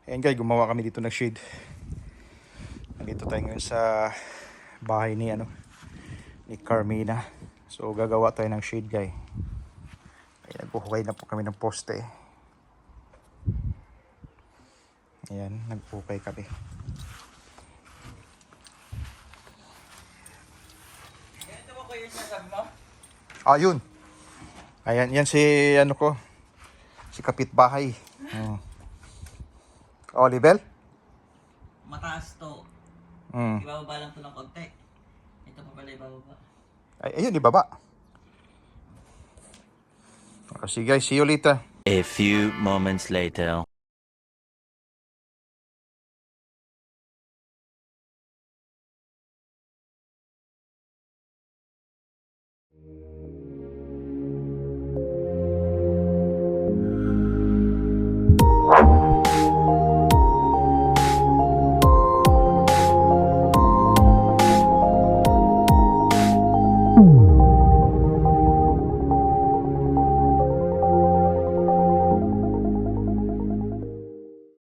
Ayan guys, gumawa kami dito ng shade. Nandito tayo ngayon sa bahay ni Carmina. So gagawa tayo ng shade guys. Ayan, nagpuhukay na po kami ng poste. Ayan, nagpuhukay kami. Ito ko yung sinasabi mo? Yun. Ayan, yan si si kapitbahay. Oliver? Mataas to. Ibababa lang to ng konti. Ito pa pala ibababa. Ayun, ibaba. Okay guys, see you later. A few moments later.